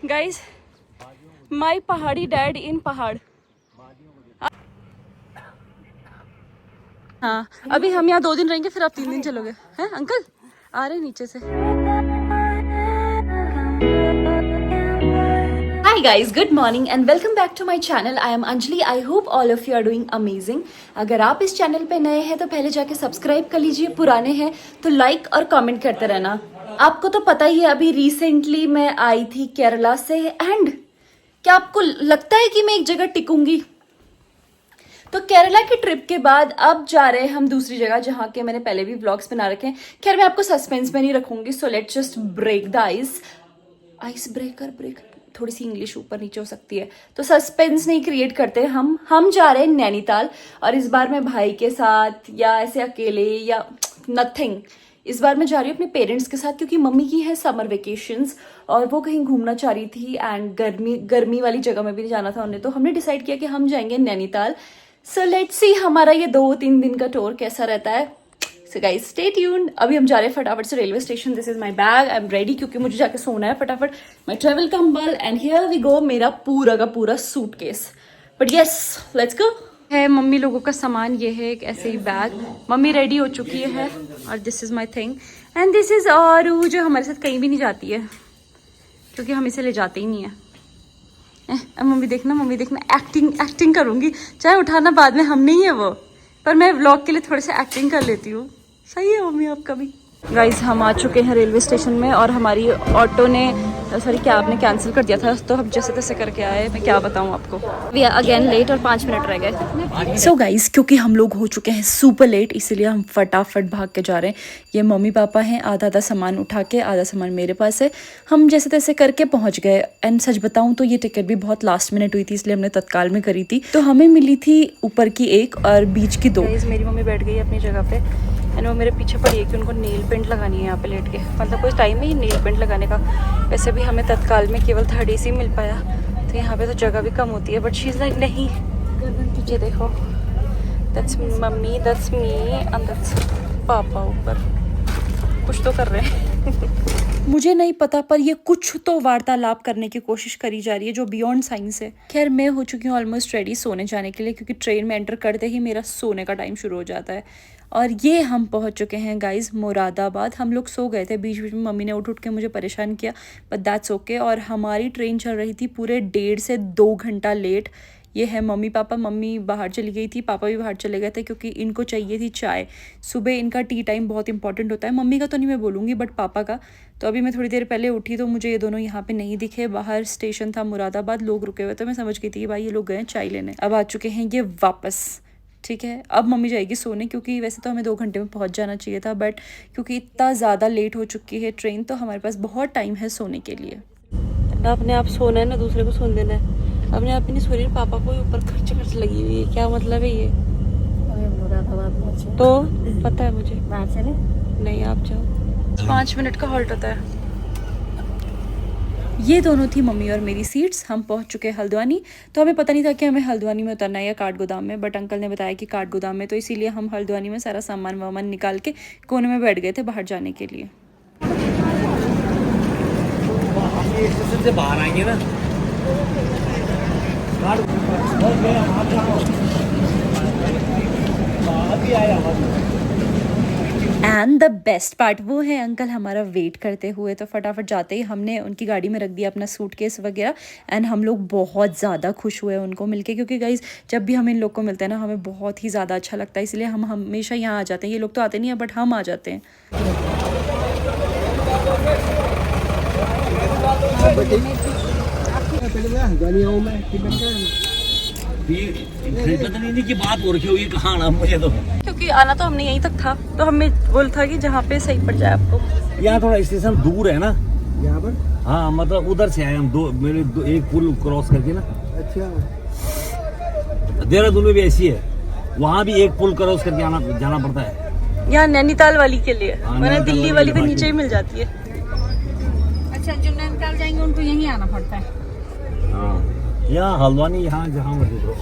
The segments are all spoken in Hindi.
गाइस, माई पहाड़ी डैड इन पहाड़। हाँ, अभी हम यहाँ 2 दिन रहेंगे, फिर आप 3 दिन चलोगे हैं अंकल? आ रहे नीचे से। Hi guys, good morning and welcome back to my channel. I am Anjali. I hope all of you are doing amazing. अगर आप इस चैनल पे नए हैं तो पहले जाके सब्सक्राइब कर लीजिए, पुराने हैं तो लाइक और कमेंट करते रहना। आपको तो पता ही है, अभी रिसेंटली मैं आई थी केरला से, एंड क्या आपको लगता है कि मैं एक जगह टिकूंगी? तो केरला की ट्रिप के बाद अब जा रहे हैं हम दूसरी जगह, जहाँ के मैंने पहले भी व्लॉग्स बना रखे हैं। खैर, मैं आपको सस्पेंस में नहीं रखूंगी, so let's just break the ice breaker थोड़ी सी इंग्लिश ऊपर नीचे हो सकती है, तो सस्पेंस नहीं क्रिएट करते। हम जा रहे हैं नैनीताल, और इस बार मैं भाई के साथ या ऐसे अकेले या नथिंग, इस बार मैं जा रही हूँ अपने पेरेंट्स के साथ, क्योंकि मम्मी की है समर वेकेशंस और वो कहीं घूमना चाह रही थी, एंड गर्मी वाली जगह में भी नहीं जाना था उन्हें, तो हमने डिसाइड किया कि हम जाएंगे नैनीताल। सो लेट्स सी हमारा ये 2-3 दिन का टूर कैसा रहता है। So guys, stay tuned. अभी हम जा रहे हैं फटाफट से railway station. This is my bag, I am ready, क्योंकि मुझे जाके सोना है फटाफट। माय ट्रेवल कंबल, एंड हियर वी गो, मेरा पूरा का पूरा suitcase. But yes, let's go. है मम्मी लोगों का सामान, ये है एक ऐसे ही बैग। मम्मी रेडी हो चुकी है, और this is my thing, and this is Aru, जो हमारे साथ कहीं भी नहीं जाती है क्योंकि हम इसे ले जाते ही नहीं है। मम्मी देखना एक्टिंग करूंगी, चाहे उठाना बाद में हम नहीं है वो, पर मैं व्लॉग के लिए थोड़े से एक्टिंग कर लेती हूँ। सही है मम्मी आपका भी। गाइस, हम आ चुके हैं रेलवे स्टेशन में, और हमारी ऑटो ने कैब ने कैंसिल कर दिया था, तो हम जैसे तैसे करके आए। मैं क्या बताऊँ आपको, वी आर अगेन लेट, और 5 मिनट रह गए। सो गाइस, क्योंकि हम लोग हो चुके हैं सुपर लेट, इसीलिए हम फटाफट भाग के जा रहे हैं। ये मम्मी पापा हैं, आधा सामान उठा के, आधा सामान मेरे पास है। हम जैसे तैसे करके पहुंच गए। एंड सच बताऊं तो ये टिकट भी बहुत लास्ट मिनट हुई थी, इसलिए हमने तत्काल में करी थी। तो हमें मिली थी ऊपर की 1 और बीच की 2। मेरी मम्मी बैठ गई अपनी जगह पे, एंड वो मेरे पीछे पड़ी है कि उनको नेल पेंट लगानी है यहाँ पे लेट के। मतलब कोई टाइम है ये नेल पेंट लगाने का। वैसे भी हमें तत्काल में केवल 3rd AC मिल पाया, तो यहाँ पे तो जगह भी कम होती है, बट शी इज़ लाइक नहीं। ये देखो, that's mummy, that's me, and that's पापा ऊपर कुछ तो कर रहे हैं। मुझे नहीं पता, पर ये कुछ तो वार्तालाप करने की कोशिश करी जा रही है जो बियॉन्ड साइंस है। खैर, मैं हो चुकी हूँ ऑलमोस्ट रेडी सोने जाने के लिए, क्योंकि ट्रेन में एंटर करते ही मेरा सोने का टाइम शुरू हो जाता है। और ये हम पहुंच चुके हैं गाइस मुरादाबाद। हम लोग सो गए थे, बीच बीच में मम्मी ने उठ के मुझे परेशान किया, बट दैट्स ओके। और हमारी ट्रेन चल रही थी पूरे 1.5 से 2 घंटा लेट। ये है मम्मी पापा। मम्मी बाहर चली गई थी, पापा भी बाहर चले गए थे, क्योंकि इनको चाहिए थी चाय। सुबह इनका टी टाइम बहुत इंपॉर्टेंट होता है। मम्मी का तो नहीं मैं बोलूँगी, बट पापा का। तो अभी मैं थोड़ी देर पहले उठी तो मुझे ये दोनों यहाँ पे नहीं दिखे। बाहर स्टेशन था मुरादाबाद, लोग रुके हुए, तो मैं समझ गई थी कि भाई ये लोग गए चाय लेने। अब आ चुके हैं ये वापस, ठीक है। अब मम्मी जाएगी सोने, क्योंकि वैसे तो हमें 2 घंटे में पहुंच जाना चाहिए था, बट क्योंकि इतना ज़्यादा लेट हो चुकी है ट्रेन, तो हमारे पास बहुत टाइम है सोने के लिए। ना अपने आप सोना है, ना दूसरे को सोने देना है। अपने आप ही नहीं सो रही, पापा को ऊपर खर्च लगी हुई है। क्या मतलब है ये? तो पता है मुझे। बाहर चले? नहीं, आप जाओ। 5 मिनट का हॉल्ट होता है। ये दोनों थी मम्मी और मेरी सीट्स। हम पहुंच चुके हैं हल्द्वानी। तो हमें पता नहीं था कि हमें हल्द्वानी में उतरना है या काठगोदाम में, बट अंकल ने बताया कि काठगोदाम में, तो इसीलिए हम हल्द्वानी में सारा सामान वामान निकाल के कोने में बैठ गए थे बाहर जाने के लिए। से बाहर आएंगे ना, एंड द बेस्ट पार्ट वो है, अंकल हमारा वेट करते हुए, तो फटाफट जाते ही हमने उनकी गाड़ी में रख दिया अपना सूटकेस वगैरह। एंड हम लोग बहुत ज़्यादा खुश हुए उनको मिलके, क्योंकि गाइज जब भी हम इन लोग को मिलते हैं ना, हमें बहुत ही ज़्यादा अच्छा लगता है, इसलिए हम हमेशा यहाँ आ जाते हैं। ये लोग तो आते नहीं हैं, बट हम आ जाते हैं। की बात हो रखी होगी, कहाँ आना मुझे तो, क्योंकि आना तो हमने यहीं तक था, तो हमें बोल था कि जहाँ पे सही पड़ जाए आपको। यहाँ थोड़ा स्टेशन दूर है ना यहाँ पर। हाँ, मतलब उधर से आए हम। एक पुल क्रॉस करके ना। अच्छा, देहरादून में भी ऐसी है, वहाँ भी एक पुल क्रॉस करके जाना पड़ता है। यहाँ नैनीताल वाली के लिए, वरना दिल्ली वाली तो नीचे ही मिल जाती है। अच्छा, जो नैनीताल जाएंगे उनको यहीं आना पड़ता है। हाँ, यहाँ हल्द्वानी, यहाँ जहाँ मर्जी करो।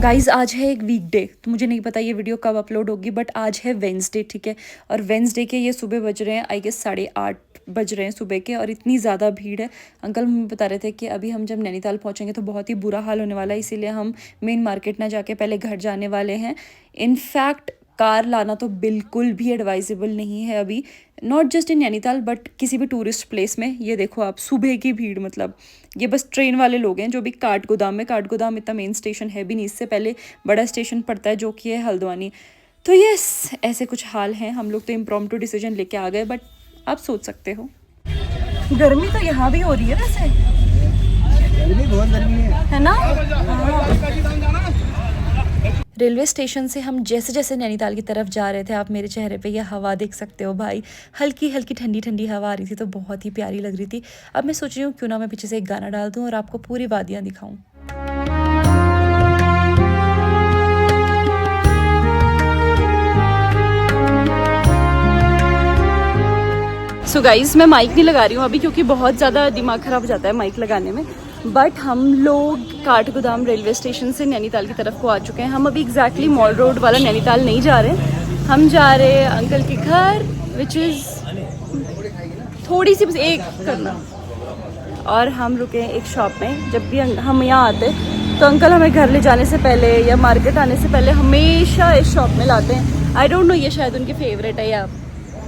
गाइज आज है एक वीकडे, तो मुझे नहीं पता ये वीडियो कब अपलोड होगी, बट आज है वेंसडे, ठीक है। और वेंसडे के ये सुबह बज रहे हैं आई गेस 8:30 बज रहे हैं सुबह के, और इतनी ज़्यादा भीड़ है। अंकल मम्मी बता रहे थे कि अभी हम जब नैनीताल पहुंचेंगे तो बहुत ही बुरा हाल होने वाला है, इसीलिए हम मेन मार्केट ना जाके पहले घर जाने वाले हैं। इनफैक्ट कार लाना तो बिल्कुल भी एडवाइजेबल नहीं है अभी, not just in Nainital but किसी भी टूरिस्ट प्लेस में। ये देखो आप, सुबह की भीड़, मतलब ये बस ट्रेन वाले लोग हैं जो भी काठगोदाम में, काठगोदाम इतना मेन स्टेशन है भी नहीं, इससे पहले बड़ा स्टेशन पड़ता है जो कि है हल्द्वानी। तो यस, ऐसे कुछ हाल हैं। हम लोग तो इम्प्रॉम्प्टू डिसीजन लेके आ गए, बट आप सोच सकते हो गर्मी तो यहाँ भी हो रही है वैसे, गर्मी बहुत गर्मी है ना। रेलवे स्टेशन से हम जैसे जैसे नैनीताल की तरफ जा रहे थे, आप मेरे चेहरे पे ये हवा देख सकते हो भाई, हल्की हल्की ठंडी ठंडी हवा आ रही थी, तो बहुत ही प्यारी लग रही थी। अब मैं सोच रही हूँ क्यों ना मैं पीछे से एक गाना डाल दूँ और आपको पूरी वादियाँ दिखाऊं। सो गाइज, मैं माइक नहीं लगा रही हूँ अभी क्योंकि बहुत ज़्यादा दिमाग ख़राब हो जाता है माइक लगाने में। बट हम लोग काठगोदाम रेलवे स्टेशन से नैनीताल की तरफ को आ चुके हैं। हम अभी एग्जैक्टली मॉल रोड वाला नैनीताल नहीं जा रहे हैं, हम जा रहे हैं अंकल के घर, विच इज़ थोड़ी सी बस एक करना। और हम रुके एक शॉप में। जब भी हम यहाँ आते तो अंकल हमें घर ले जाने से पहले या मार्केट आने से पहले हमेशा इस शॉप में लाते हैं। आई डोंट नो, ये शायद उनकी फेवरेट है या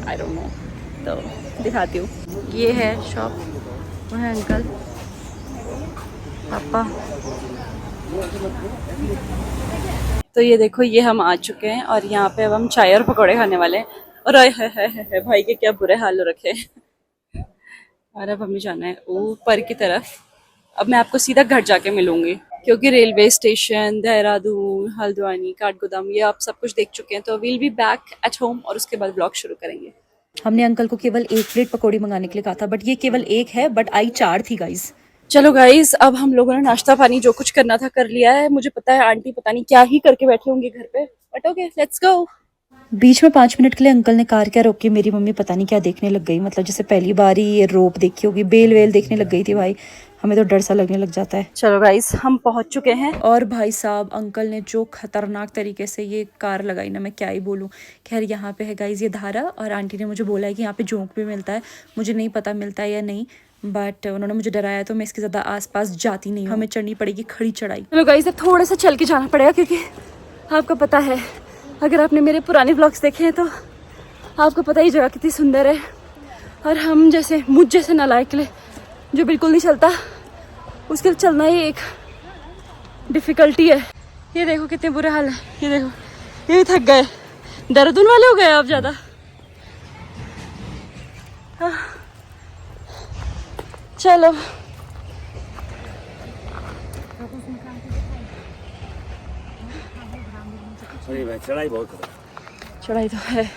आई डोंट नो, तो दिखाती हूँ। ये है शॉप, वो है अंकल, पापा। तो ये देखो, ये हम आ चुके हैं और यहाँ पे अब हम चाय और पकौड़े खाने वाले हैं। और है भाई के क्या बुरे हाल हो रखे हैं। और अब हमें जाना है ऊपर की तरफ। अब मैं आपको सीधा घर जाके मिलूंगी क्योंकि रेलवे स्टेशन, देहरादून, हल्द्वानी, काठगोदाम, ये आप सब कुछ देख चुके हैं। तो we'll be back at home और उसके बाद ब्लॉग शुरू करेंगे। हमने अंकल को केवल 1 प्लेट पकौड़ी मंगाने के लिए कहा था, बट ये केवल 1 है, बट आई 4 थी गाइज। चलो गाइज, अब हम लोगों ने नाश्ता पानी जो कुछ करना था कर लिया है। मुझे पता है आंटी पता नहीं क्या ही करके बैठे होंगे घर पे, बट ओके, लेट्स गो। बीच में 5 मिनट के लिए अंकल ने कार क्या रोकी, मेरी मम्मी पता नहीं क्या देखने लग गई, मतलब जैसे पहली बार ही ये रोप देखी होगी, बेल वेल देखने लग गई थी भाई। हमें तो डर सा लगने लग जाता है। चलो गाइस, हम पहुंच चुके हैं। और भाई साहब, अंकल ने जो खतरनाक तरीके से ये कार लगाई ना, मैं क्या ही बोलूं। खैर, यहाँ पे है गाइस ये धारा, और आंटी ने मुझे बोला है कि यहाँ पे जोंक भी मिलता है। मुझे नहीं पता मिलता है या नहीं, बट उन्होंने मुझे डराया तो मैं इसके ज़्यादा आसपास जाती नहीं हूँ। हमें चढ़नी पड़ेगी खड़ी चढ़ाई। चलो गाइस, अब थोड़ा सा चल के जाना पड़ेगा क्योंकि आपको पता है, अगर आपने मेरे पुराने व्लॉग्स देखे हैं तो आपको पता ही जगह कितनी सुंदर है। और हम जैसे, मुझ जैसे नालायक के लिए जो बिल्कुल नहीं चलता, उसके लिए चलना ही एक डिफ़िकल्टी है। ये देखो कितने बुरे हाल है, ये देखो, ये थक गए, देहरादून वाले हो गए आप ज़्यादा। चलो चढ़ाई बहुत है। चढ़ाई तो है,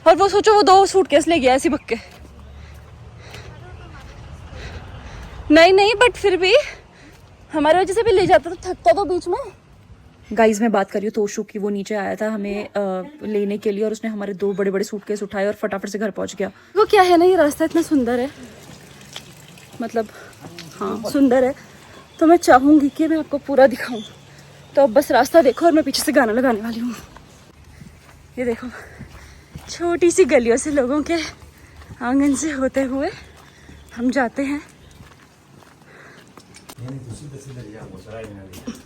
और वो सोचो, वो 2 सूटकेस ले गया ऐसी बक्के। नहीं, बट फिर भी हमारे वजह से भी ले जाता तो थकता तो बीच में। गाइज, मैं बात कर रही हूँ तोशु की। वो नीचे आया था हमें लेने के लिए और उसने हमारे 2 बड़े बड़े सूटकेस उठाए और फटाफट से घर पहुंच गया। वो क्या है ना, ये रास्ता इतना सुंदर है, मतलब हाँ सुंदर है, तो मैं चाहूँगी कि मैं आपको पूरा दिखाऊं। तो अब बस रास्ता देखो और मैं पीछे से गाना लगाने वाली हूँ। ये देखो, छोटी सी गलियों से, लोगों के आंगन से होते हुए हम जाते हैं।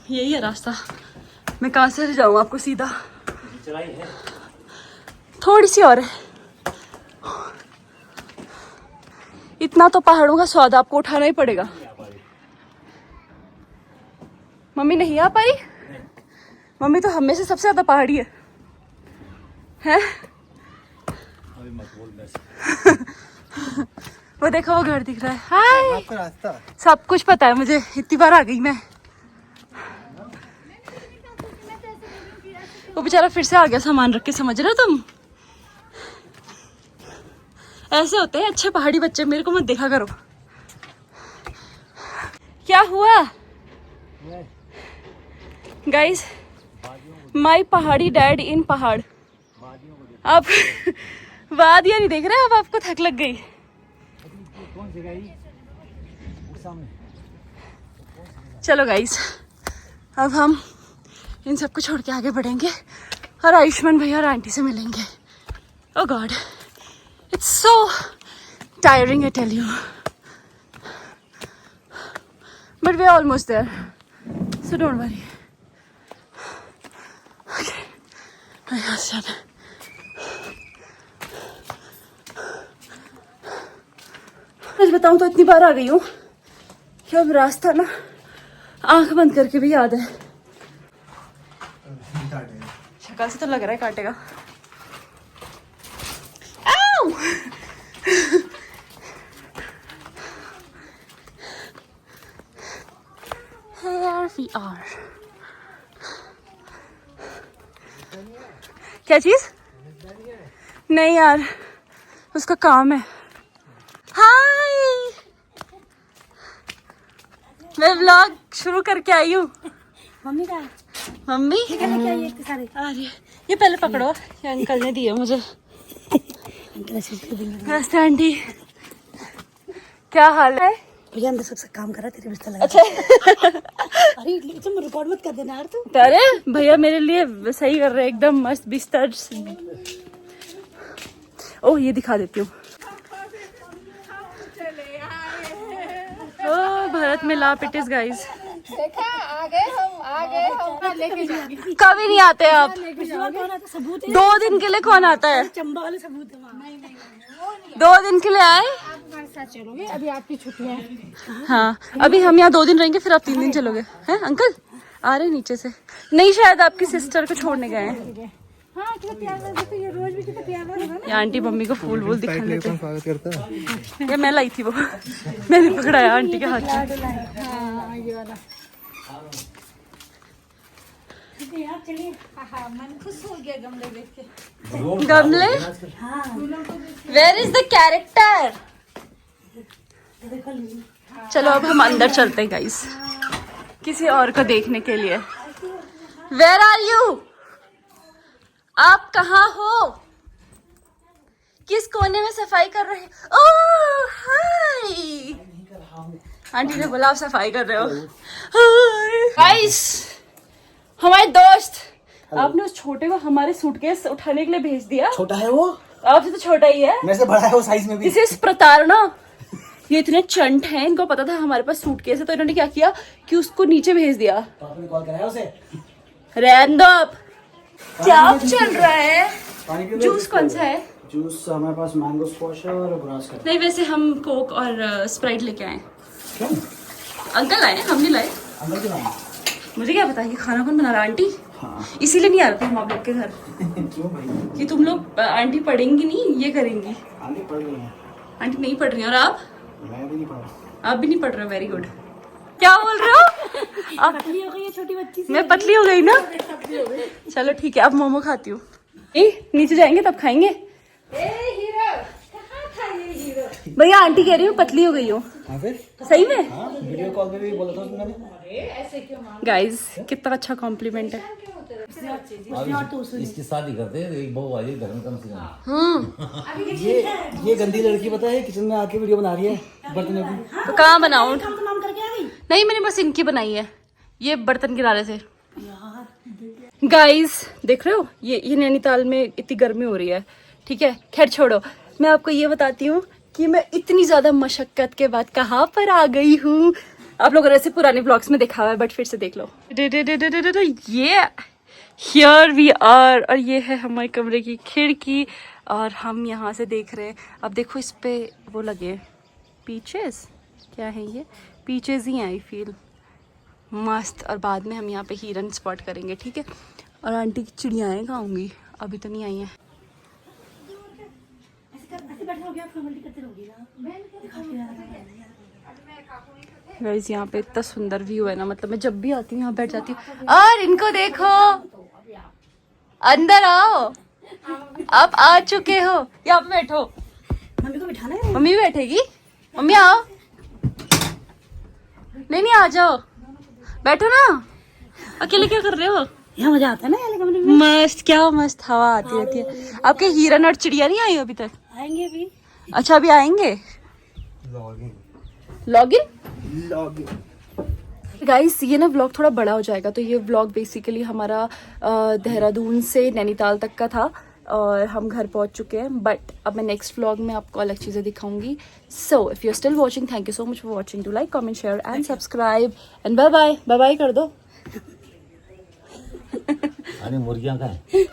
यही है रास्ता। मैं कहाँ से जाऊँ आपको सीधा, थोड़ी सी और है। इतना तो पहाड़ों का स्वाद आपको उठाना ही पड़ेगा। मम्मी नहीं आ पाई? मम्मी तो हमें से सबसे ज्यादा पहाड़ी है, हैं? वो देखो, वो घर दिख रहा है। हाय, आपका रास्ता सब कुछ पता है मुझे, इतनी बार आ गई मैं। वो बेचारा फिर से आ गया सामान रख के, समझ रहे हो तुम? ऐसे होते हैं अच्छे पहाड़ी बच्चे, मेरे को मत देखा करो। क्या हुआ गाइस? माई पहाड़ी डैड इन पहाड़। आप वादियाँ नहीं देख रहे, अब आपको थक लग गई। चलो गाइस, अब हम इन सबको छोड़ के आगे बढ़ेंगे और आयुष्मान भैया और आंटी से मिलेंगे। Oh god, it's so tiring, I tell you, but we are almost there, so don't worry. Okay, यहाँ से जाना है। सच बताऊं तो इतनी बार आ गई हूँ कि अब रास्ता ना आंख बंद करके भी याद है। शक्ल से तो लग रहा है काटेगा। Ow! Here we are. क्या चीज? नहीं यार, उसका काम है। हाय, मैं व्लॉग शुरू करके आई हूँ। मम्मी का मम्मी सारे आ रही है। ये पहले पकड़ो, ये अंकल ने दिए मुझे। नमस्ते आंटी, क्या हाल है? भैया अंदर सबसे काम करा, तेरे बिस्तर लगा। अच्छा अरे तुम रिकॉर्ड मत कर देना यार तू। अरे भैया मेरे लिए सही कर रहे हैं, एकदम मस्त बिस्तर। ओह ये दिखा देती हूँ। ओह भारत में ला पिटिस गाइस। देखा, आ गए हम लेके जाएंगे। कभी नहीं आते आप। सबूत 2 दिन के लिए कौन आता है? चंबा वाले सबूत है वहाँ। नहीं 2 दिन के लिए आए? आप हमारे साथ चलोगे, अभी आपकी छुट्टियां हैं। हाँ, अभी हम यहाँ 2 दिन रहेंगे, फिर आप 3 दिन चलोगे। हैं अंकल आ रहे हैं नीचे से? नहीं, शायद आपकी सिस्टर को छोड़ने गए हैं। हाँ कितना प्यार लगता है, ये रोज भी कितना प्यार लग रहा है ये आंटी मम्मी को फूल वूल दिखाने देते हैं। स्वागत करता है। ये मैं लाई थी वो, मैंने पकड़ाया आंटी के हाथ से। हाँ ये वाला। यार चलिए, हाँ मन खुश हो गया गमले देख के। गमले? Where is the character? चलो अब हम अंदर चलते हैं गाइस, किसी और को देखने के लिए। Where are you? आप कहाँ हो? किस कोने में सफाई कर रहे हो? ओह हाय, आंटी ने बोला आप सफाई कर रहे हो। गाइस हमारे दोस्त, आपने उस छोटे को हमारे सूटकेस उठाने के लिए भेज दिया। छोटा है वो, आपसे तो छोटा ही है। मेरे से बड़ा है वो साइज में भी। इसे प्रताड़ना, ये इतने चंट हैं, इनको पता था हमारे पास सूटकेस है, तो इन्होंने क्या किया कि उसको नीचे भेज दिया। तो आपने कॉल कराया उसे? रहने दो आप। क्या चल रहा है? पानी पियोगे? जूस कौन सा है? जूस हमारे पास मैंगो स्क्वैश है और ग्रास का। नहीं, वैसे हम कोक और स्प्राइट लेके आए। क्यों? अंकल आए, हम नहीं लाए। अंदर क्यों आए? मुझे क्या पता ये खाना कौन बना रहा है? आंटी। हाँ। इसीलिए नहीं आ रहे थे हम आप लोग के घर क्यों भाई? कि तुम लोग आंटी पढ़ेंगी नहीं, ये करेंगी। आंटी पढ़ रही है। आंटी नहीं पढ़ रही है। और आप? मैं भी नहीं पढ़ रहा। आप भी नहीं पढ़ रहे हो? Very good. क्या बोल रहे हो? आप पतली हो गई है छोटी बच्ची से। मैं पतली हो गई ना? चलो ठीक है, अब मोमो खाती हूँ। नीचे जाएंगे तब खाएंगे। भैया आंटी कह रही हूँ पतली हो गई हो। हाँ फिर? सही में? हाँ, वीडियो कॉल पे भी बोला था उसने मैंने। गाइस कितना अच्छा कॉम्प्लीमेंट है। इसकी शादी करते हैं, एक बहू आई घर में कम से कम। ये गंदी लड़की पता है किचन में आके वीडियो बना रही है बर्तनों की। तो कहाँ बनाऊँ? तमाम करके आ गई। नहीं, मैंने बस इनकी बनाई है, ये बर्तन गिराने से। गाइस देख रहे हो, ये नैनीताल में इतनी गर्मी हो रही है। ठीक है, खैर छोड़ो, मैं आपको ये बताती हूँ कि मैं इतनी ज्यादा मशक्कत के बाद कहाँ पर आ गई हूँ। आप लोगों ने ऐसे पुराने ब्लॉग्स में देखा हुआ है, बट फिर से देख लो। ये हियर वी आर, और ये है हमारे कमरे की खिड़की, और हम यहाँ से देख रहे हैं। अब देखो इस पे वो लगे पीचेस, क्या है ये? पीचेस ही हैं आई फील। मस्त। और बाद में हम यहाँ पे हिरन स्पॉट करेंगे। ठीक है, और आंटी की चिड़ियाएँ खाऊंगी, अभी तो नहीं आई हैं। गाइस यहाँ पे इतना सुंदर व्यू है ना, मतलब मैं जब भी आती हूँ यहाँ बैठ जाती हूँ। और इनको देखो, अंदर आओ, आप आ चुके हो, यहाँ पे बैठो। मम्मी को बिठाना है। मम्मी भी बैठेगी? मम्मी आओ। नहीं आ जाओ, बैठो ना। अकेले क्या कर रहे हो? यहाँ मजा आता है ना वाले कमरे में। मस्त, क्या मस्त हवा आती रहती है। आपके हिरन और चिड़िया नहीं आई अभी तक? आएंगे अभी। अच्छा अभी आएंगे। लॉगिन? गाइस ये ना व्लॉग थोड़ा बड़ा हो जाएगा, तो ये व्लॉग बेसिकली हमारा देहरादून से नैनीताल तक का था और हम घर पहुंच चुके हैं। बट अब मैं नेक्स्ट व्लॉग में आपको अलग चीज़ें दिखाऊंगी। So if you are still watching, thank you so much for watching. Do like, comment, share and subscribe and bye bye. Bye bye कर दो। अरे मुर्गियां कहाँ हैं?